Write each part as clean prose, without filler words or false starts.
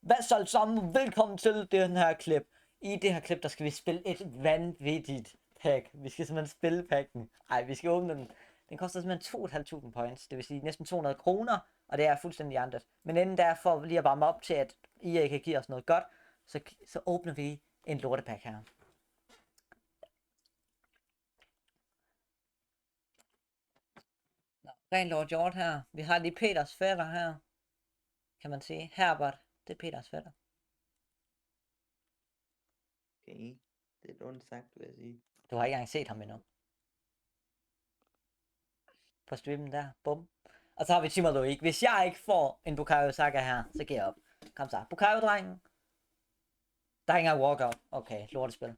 Hvad så alle sammen? Velkommen til den her klip. I det her klip, der skal vi spille et vanvittigt pack. Vi skal simpelthen spille packen. Ej, vi skal åbne den. Den koster simpelthen 2.500 points. Det vil sige næsten 200 kroner. Og det er fuldstændig andet. Men inden der, for lige at varme op til, at I kan give os noget godt, så åbner vi en lortepack her. Ren Lord Hjort her. Vi har lige Peters fætter her. Kan man sige. Herbert. Det er Peters fætter. Okay, det er ondt sagt, vil jeg sige. Du har ikke engang set ham endnu. På streamen der. Bum. Og så har vi Timo Loik. Hvis jeg ikke får en Bukayo Saka her, så giver jeg op. Kom så. Bukayo-drengen. Der er ikke engang walkout. Okay, lortespil.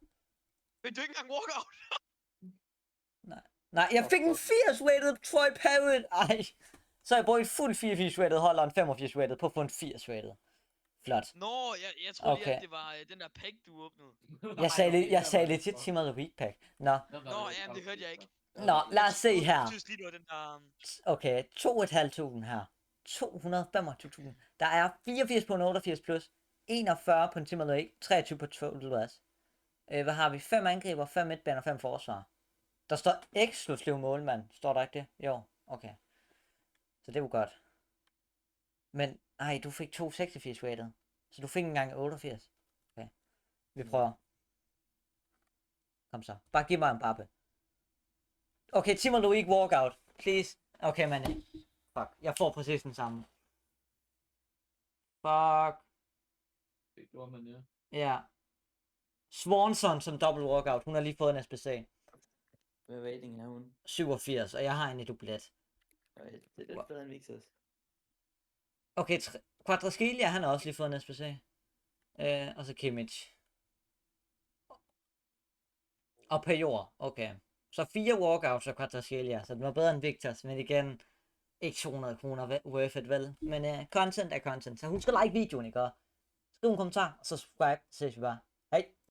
Men du ikke engang walkout? Nej, jeg fik en 80 rated Troy Parrott. Ej. Så jeg brugte fuld 84 rated, holder en 85 rated på at få en 80 rated. Flot. Nå, jeg troede lige, Okay. at det var den der pack, du åbnede. Jeg sagde lidt til Timo Loik pack. Nå. Nå, jamen det hørte jeg ikke. Nå, lad os se her. Jeg synes lige, det var den der... Okay, 2.500 her. 225.000. Der er 84 på en 88 plus. 41 på en Timo Loik. 23 på Total West. Hvad har vi? 5 angriber, 5 midtbaner og 5 forsvar. Der står eksklusiv målmand. Står der ikke det? Jo, okay. Så det var godt. Men, ej, du fik 286 rated. Så du fik engang 88. Okay. Vi prøver. Kom så. Bare giv mig en bappe. Okay, Timo Loik walkout. Please. Okay, man. Fuck. Jeg får præcis den samme. Fuck. Det gjorde man, ja. Ja. Swanson som dobbelt walkout. Hun har lige fået en SBC. Hvad rating har hun? 87, og jeg har en i dublet. Det er lidt bedre end Victor's. Okay, Quadraskelia, han har også lige fået en SBC. Og så Kimmich. Og Pajor, okay. Så 4 walkouts og Quadraskelia, så den var bedre end Victors, men igen, ikke 200 kroner worth it, vel? Men content er content, så husk at like videoen, ikke? Skriv en kommentar, og så subscribe, så ses vi bare.